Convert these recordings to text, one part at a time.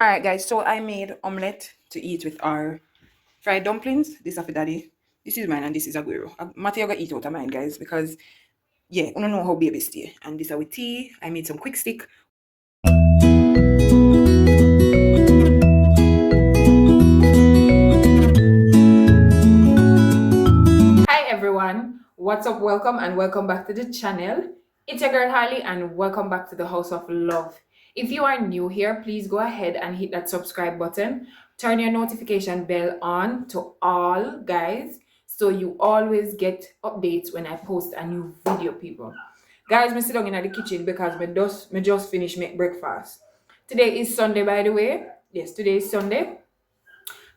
Alright guys, so I made omelette to eat with our fried dumplings. This is for daddy. This is mine and this is agüero. Mateo gonna eat out of mine guys because yeah, I don't know how baby stay. And this is with tea. I made some quick stick. Hi everyone, what's up? Welcome and welcome back to the channel. It's your girl Harley and welcome back to the House of Love. If you are new here, please go ahead and hit that subscribe button. Turn your notification bell on to all guys so you always get updates when I post a new video, people. Guys, me sit down in the kitchen because me just finished make breakfast. Today is Sunday, by the way. Yes, today is Sunday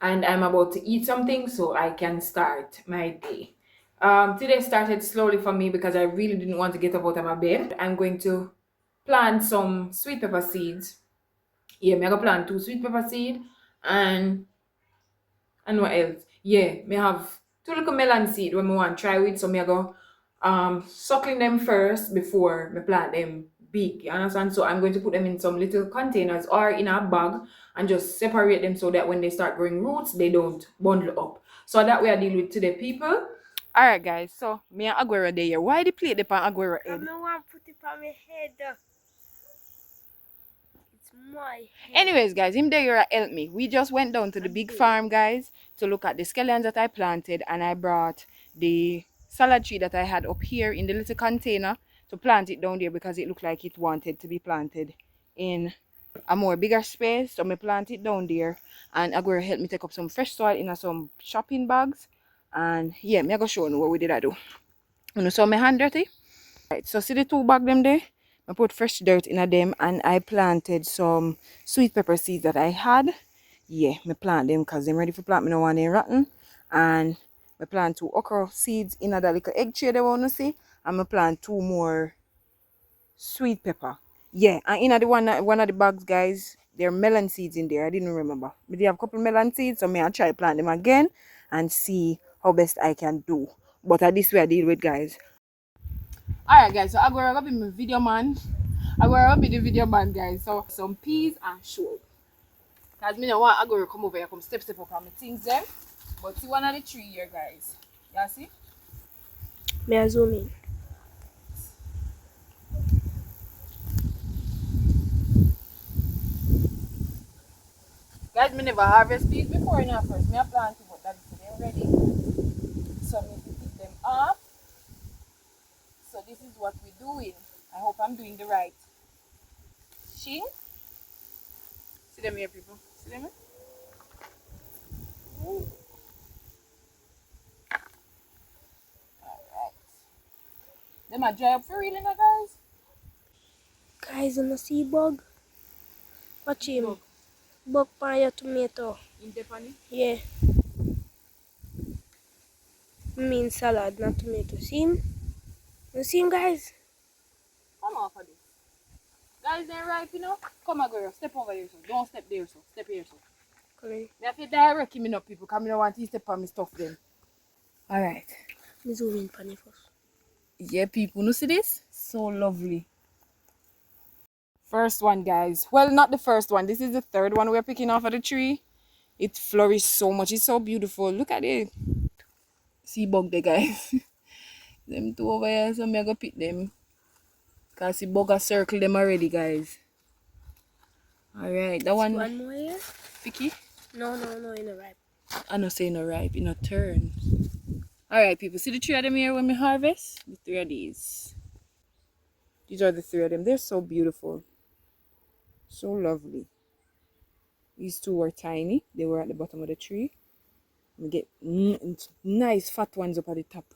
and I'm about to eat something so I can start my day. Today started slowly for me because I really didn't want to get up out of my bed. I'm going to plant some sweet pepper seeds. Yeah, I'm gonna plant 2 sweet pepper seed and what else? Yeah, me have 2 little melon seed when I want to try with, so me go suckling them first before me plant them big. You understand? So I'm going to put them in some little containers or in a bag and just separate them so that when they start growing roots, they don't bundle up. So that way I deal with today, people. Alright guys, so me and Agüero there here. Why the plate the pan Agüero head? I want to put it on my head. It's my head. Anyways, guys, him there here help me. We just went down to the big farm, guys, to look at the scallions that I planted, and I brought the salad tree that I had up here in the little container to plant it down there because it looked like it wanted to be planted in a more bigger space. So me plant it down there, and Agüero helped me take up some fresh soil in some shopping bags. And yeah, me I go show you what we did I do. You know, so my hand dirty. Right, so see the 2 bag them there? I put fresh dirt in them and I planted some sweet pepper seeds that I had. Yeah, me plant them because I'm ready for plant. Me no want them rotten. And I plant 2 okra seeds in that little egg tray they want to see. And I plant 2 more sweet pepper. Yeah, and in the one of the bags, guys, there are melon seeds in there. I didn't remember. But they have a couple melon seeds, so I'll try plant them again and see how best I can do. But this way I deal with, guys. Alright guys, so I'm gonna be my video man. I'm gonna be the video man, guys. So some peas and short. Cause me no want I'm gonna come over here, come step up on my things them. But see one of the 3 here, guys. You see? May I zoom in? Guys, me never harvest peas before in first. Me a plant it, but that's today ready. So me pick them up. So this is what we're doing. I hope I'm doing the right thing. See them here, people. See them here? Alright. Them a dry up for real, now, guys? Guys, on the sea bug. Watch him. Bug on your tomato. In the funny? Yeah. I mean salad, not tomato. See him? You see him, guys? Come off of this. Guys, they're ripe, you know? Come on, girl. Step over here, so. Don't step there, so. Step here, so. Come in. Me have to direct him up, people, because I don't want to step on my stuff then. Alright. Me zoom in on it first. Yeah, people, you see this? So lovely. First one, guys. Well, not the first one. This is the 3rd one we're picking off of the tree. It flourished so much. It's so beautiful. Look at it. See bug there, guys. Them 2 over here, so I'm going to pick them. Because the bug has circled them already, guys. Alright, that one. One more here? Picky? No, in the ripe. I no say no ripe, in a turn. Alright, people, see the 3 of them here when we harvest? The 3 of these. These are the 3 of them. They're so beautiful. So lovely. These 2 were tiny. They were at the bottom of the tree. We get nice fat ones up at the top.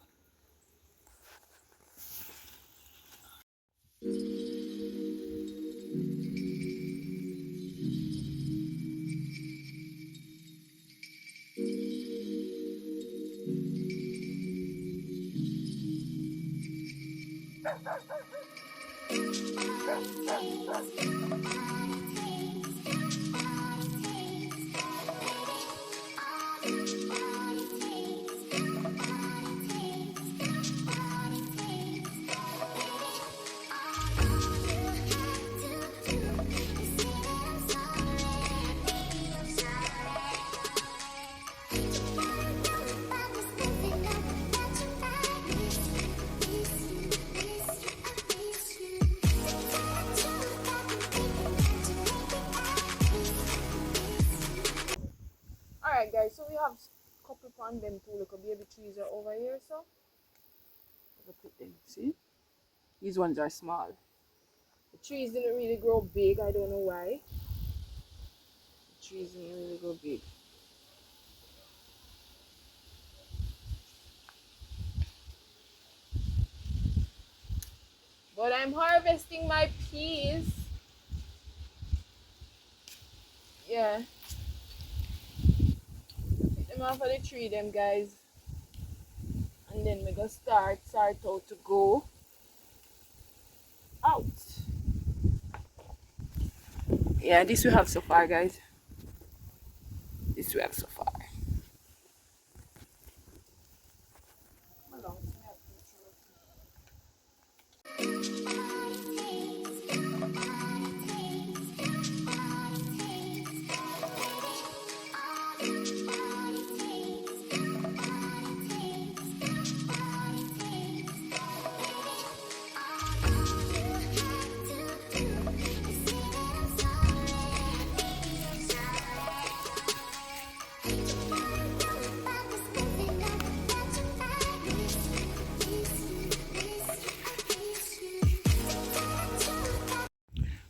guys, so we have couple on them two little baby trees are over here, so I'll put them. See, these ones are small. The trees didn't really grow big. I don't know why. The trees didn't really grow big. But I'm harvesting my peas. Yeah. Pick them off of the tree, them guys. And then we're gonna start out to go out. Yeah, this we have so far, guys. This we have so far.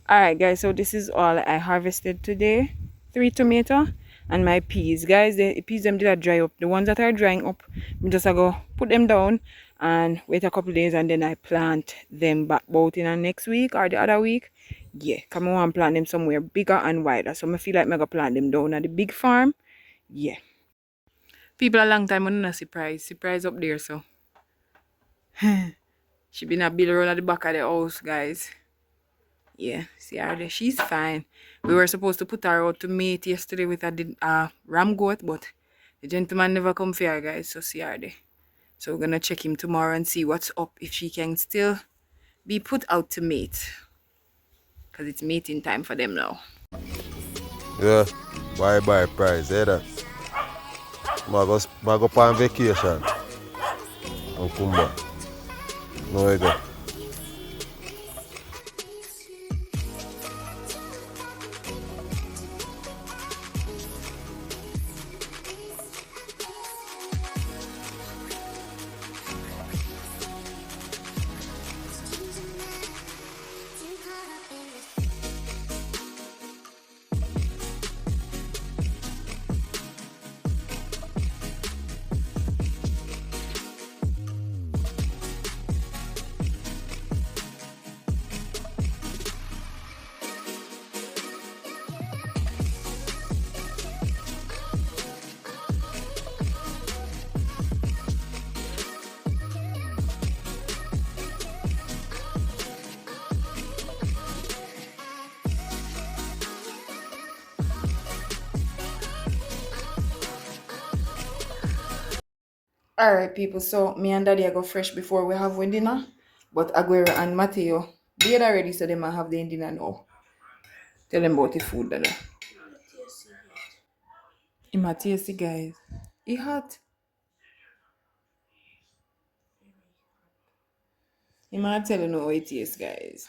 Alright guys, so this is all I harvested today. 3 tomato and my peas. Guys, the peas them did a dry up. The ones that are drying up, we just go put them down and wait a couple days and then I plant them back both in next week or the other week. Yeah, come on and plant them somewhere bigger and wider. So I feel like I'm gonna plant them down at the big farm. Yeah. People a long time on a surprise up there, so she been a build around at the back of the house, guys. Yeah, see her there. She's fine. We were supposed to put her out to mate yesterday with a ram goat, but the gentleman never come for her, guys. So see her there. So we're gonna check him tomorrow and see what's up, if she can still be put out to mate. Because it's mating time for them now. Yeah, bye prize, hear that? I go on vacation and come back. No way go. Alright people, so me and daddy I go fresh before we have dinner. But Aguero and Mateo, they are ready, so they might have their dinner now. Tell them about the food, dada. It might tasty, guys. It hot. It might tell you how it tastes, guys.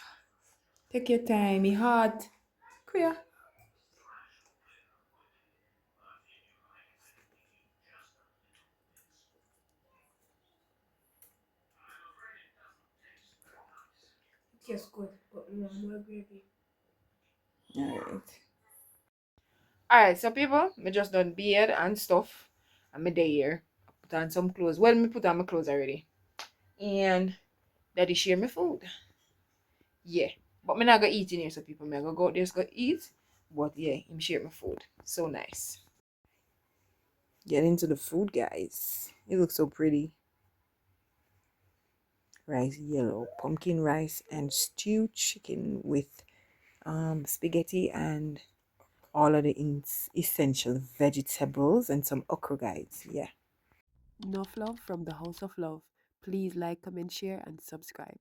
Take your time, it hot. Queer. Yes, good, but we want more gravy. Alright. Alright, so people, me just done beard and stuff. And me day here. I put on some clothes. Well, me put on my clothes already. And daddy share my food. Yeah. But me not gonna eat in here, so people, me gonna go out there just go eat. But yeah, him share my food. So nice. Get into the food, guys. It looks so pretty. Rice yellow, pumpkin rice and stewed chicken with spaghetti and all of the essential vegetables and some okra, guys. Yeah. Enough love from the House of Love. Please like, comment, share, and subscribe.